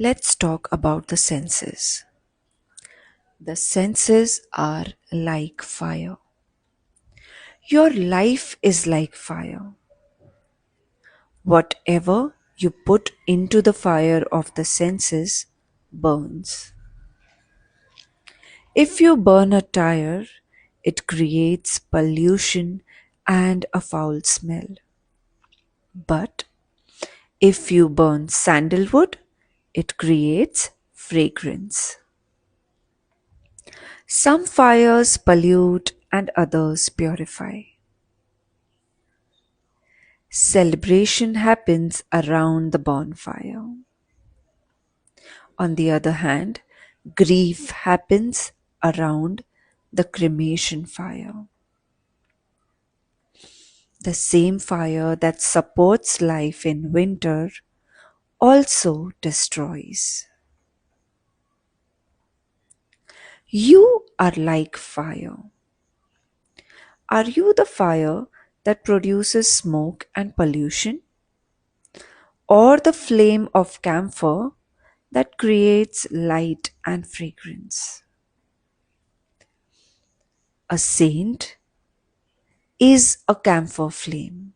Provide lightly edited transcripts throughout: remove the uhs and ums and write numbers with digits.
Let's talk about the senses. The senses are like fire. Your life is like fire. Whatever you put into the fire of the senses burns. If you burn a tire, it creates pollution and a foul smell. But if you burn sandalwood, it creates fragrance. Some fires pollute and others purify. Celebration happens around the bonfire. On the other hand, grief happens around the cremation fire. The same fire that supports life in winter also destroys. You are like fire. Are you the fire that produces smoke and pollution? Or the flame of camphor that creates light and fragrance? A saint is a camphor flame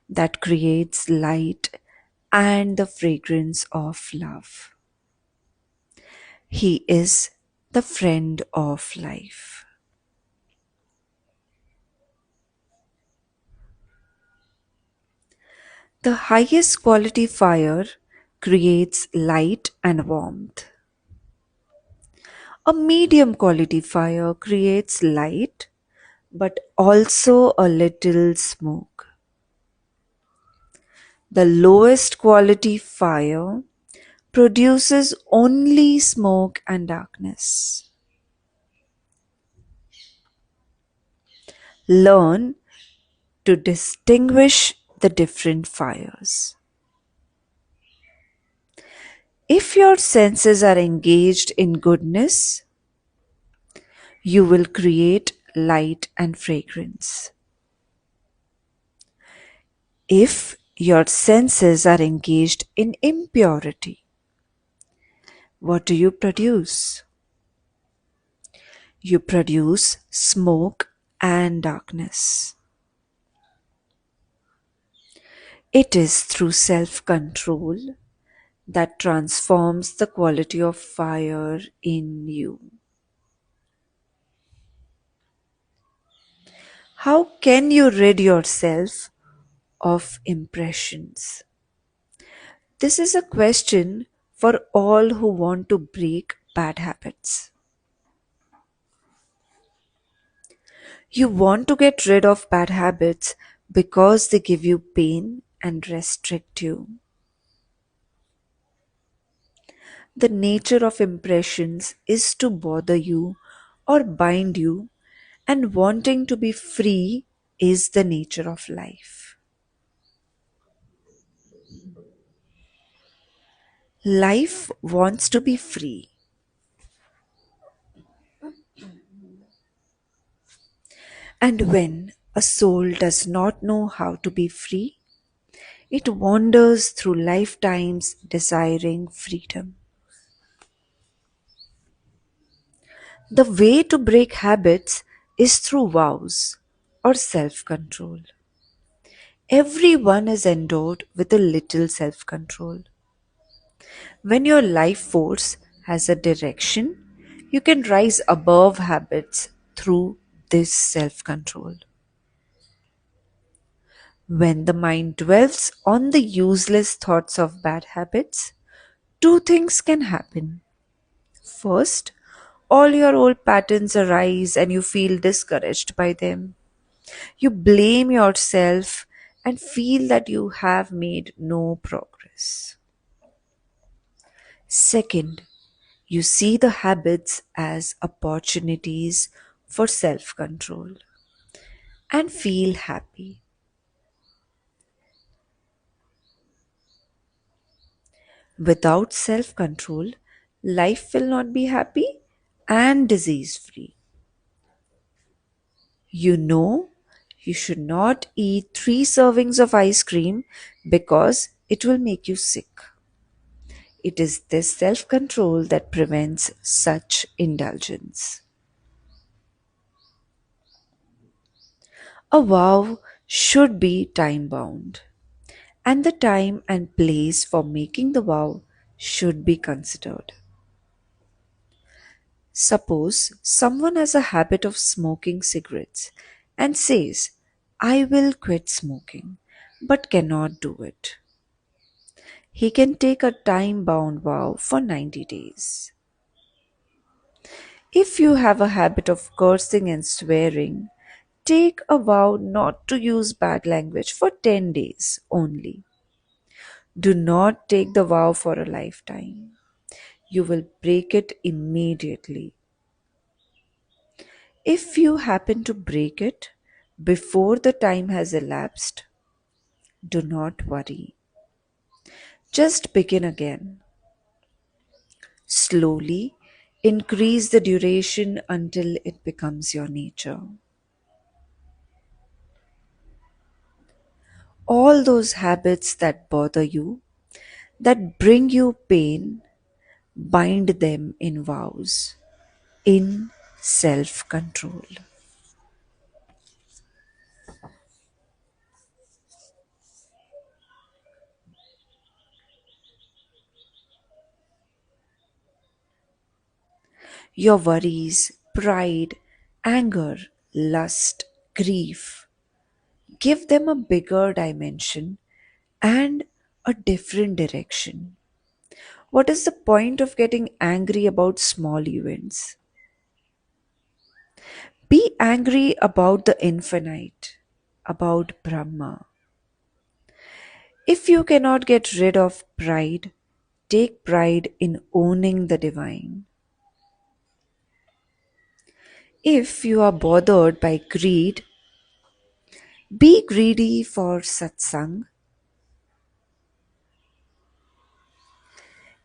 that creates light and the fragrance of love. He is the friend of life. The highest quality fire creates light and warmth. A medium quality fire creates light but also a little smoke. The lowest quality fire produces only smoke and darkness. Learn to distinguish the different fires. If your senses are engaged in goodness, you will create light and fragrance. If your senses are engaged in impurity, what do you produce? You produce smoke and darkness. It is through self control that transforms the quality of fire in you. How can you rid yourself of impressions? This is a question for all who want to break bad habits. You want to get rid of bad habits because they give you pain and restrict you. The nature of impressions is to bother you or bind you, and wanting to be free is the nature of life. Life wants to be free. And when a soul does not know how to be free, it wanders through lifetimes desiring freedom. The way to break habits is through vows or self control. Everyone is endowed with a little self control. When your life force has a direction, you can rise above habits through this self control. When the mind dwells on the useless thoughts of bad habits, two things can happen. First, all your old patterns arise and you feel discouraged by them. You blame yourself and feel that you have made no progress. Second, you see the habits as opportunities for self control and feel happy. Without self control, life will not be happy and disease free. You know you should not eat 3 servings of ice cream because it will make you sick. It is this self control that prevents such indulgence. A vow should be time bound, and the time and place for making the vow should be considered. Suppose someone has a habit of smoking cigarettes and says, I will quit smoking, but cannot do it. He can take a time bound vow for 90 days. If you have a habit of cursing and swearing, take a vow not to use bad language for 10 days only. Do not take the vow for a lifetime. You will break it immediately. If you happen to break it before the time has elapsed, do not worry. Just begin again. Slowly increase the duration until it becomes your nature. All those habits that bother you, that bring you pain, bind them in vows, in self control. Your worries, pride, anger, lust, grief, give them a bigger dimension and a different direction. What is the point of getting angry about small events? Be angry about the infinite, about Brahma. If you cannot get rid of pride, take pride in owning the divine. If you are bothered by greed, be greedy for satsang.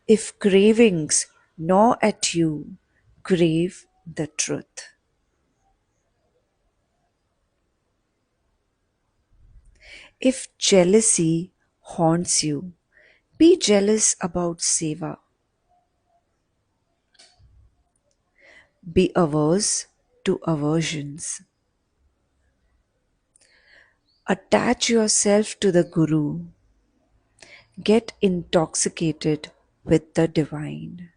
If cravings gnaw at you, crave the truth. If jealousy haunts you, be jealous about seva. Be averse to aversions. Attach yourself to the Guru. Get intoxicated with the divine.